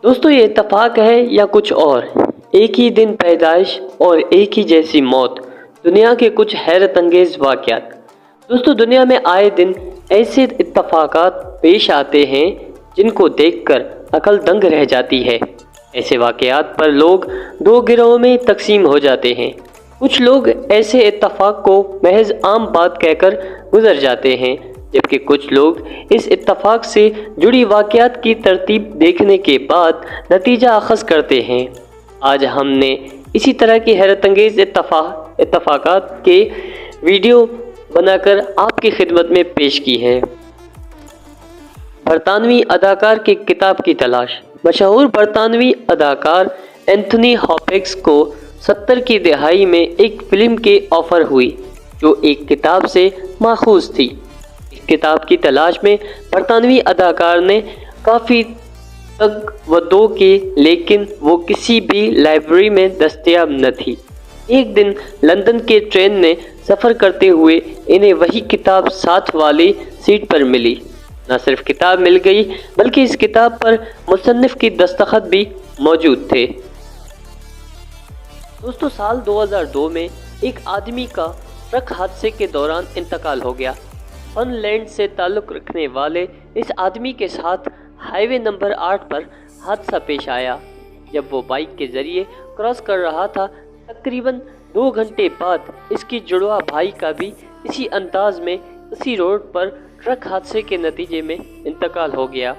दोस्तों ये इत्तेफाक है या कुछ और? एक ही दिन पैदाइश और एक ही जैसी मौत, दुनिया के कुछ हैरत अंगेज वाक़यात। दोस्तों दुनिया में आए दिन ऐसे इत्तेफाकात पेश आते हैं जिनको देखकर अकल दंग रह जाती है। ऐसे वाक़यात पर लोग दो गिरोहों में तकसीम हो जाते हैं। कुछ लोग ऐसे इत्तेफाक को महज आम बात कहकर गुजर जाते हैं, जबकि कुछ लोग इस इत्तेफाक से जुड़ी वाक़यात की तरतीब देखने के बाद नतीजा अखज़ करते हैं। आज हमने इसी तरह की हैरत अंगेज़ इत्तेफाकात के वीडियो बनाकर आपकी खिदमत में पेश की है। बरतानवी अदाकार की किताब की तलाश। मशहूर बरतानवी अदाकार एंथनी हॉपकिंस को 70 की दहाई में एक फ़िल्म के ऑफ़र हुई जो एक किताब से माखूज़ थी। इस किताब की तलाश में बरतानवी अदाकार ने काफ़ी तक व दो की, लेकिन वो किसी भी लाइब्रेरी में दस्तयाब न थी। एक दिन लंदन के ट्रेन में सफ़र करते हुए इन्हें वही किताब साथ वाली सीट पर मिली। न सिर्फ किताब मिल गई बल्कि इस किताब पर मुसन्निफ़ की दस्तखत भी मौजूद थे। दोस्तों साल 2002 में एक आदमी का ट्रक हादसे के दौरान इंतकाल हो गया। फनलैंड से ताल्लुक़ रखने वाले इस आदमी के साथ हाईवे नंबर 8 पर हादसा पेश आया। जब वो बाइक के ज़रिए क्रॉस कर रहा था, तकरीबन 2 घंटे बाद इसकी जुड़वा भाई का भी इसी अंदाज में इसी रोड पर ट्रक हादसे के नतीजे में इंतकाल हो गया।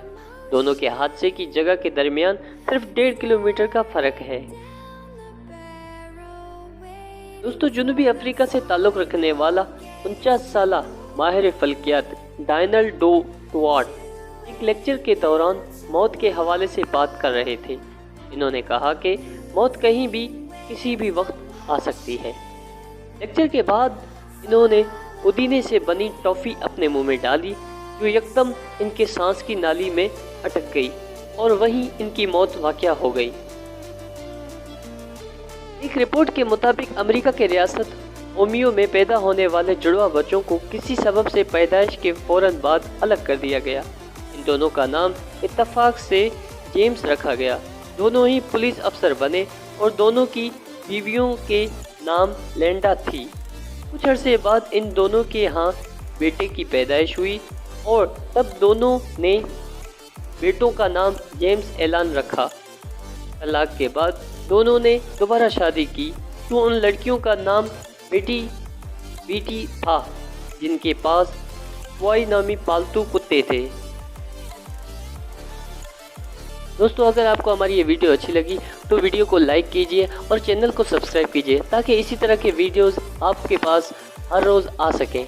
दोनों के हादसे की जगह के दरमियान सिर्फ 1.5 किलोमीटर का फ़र्क है। दोस्तों जनूबी अफ्रीका से ताल्लुक़ रखने वाला 49 साला माहिर फल्कियात डायनल डो टुआर्ट एक लेक्चर के दौरान मौत के हवाले से बात कर रहे थे। इन्होंने कहा कि मौत कहीं भी किसी भी वक्त आ सकती है। लेक्चर के बाद इन्होंने पुदीने से बनी टॉफ़ी अपने मुंह में डाली जो यकदम इनके सांस की नाली में अटक गई और वहीं इनकी मौत वाक़या हो गई। एक रिपोर्ट के मुताबिक अमेरिका के रियासत ओमियो में पैदा होने वाले जुड़वा बच्चों को किसी सबब से पैदाइश के फ़ौरन बाद अलग कर दिया गया। इन दोनों का नाम इत्तफाक से जेम्स रखा गया। दोनों ही पुलिस अफसर बने और दोनों की बीवियों के नाम लैंडा थी। कुछ अरसे बाद इन दोनों के यहाँ बेटे की पैदाइश हुई और तब दोनों ने बेटों का नाम जेम्स एलान रखा। तलाक के बाद दोनों ने दोबारा शादी की तो उन लड़कियों का नाम बीटी था, जिनके पास ट्वॉय नामी पालतू कुत्ते थे। दोस्तों अगर आपको हमारी ये वीडियो अच्छी लगी तो वीडियो को लाइक कीजिए और चैनल को सब्सक्राइब कीजिए ताकि इसी तरह के वीडियोस आपके पास हर रोज़ आ सकें।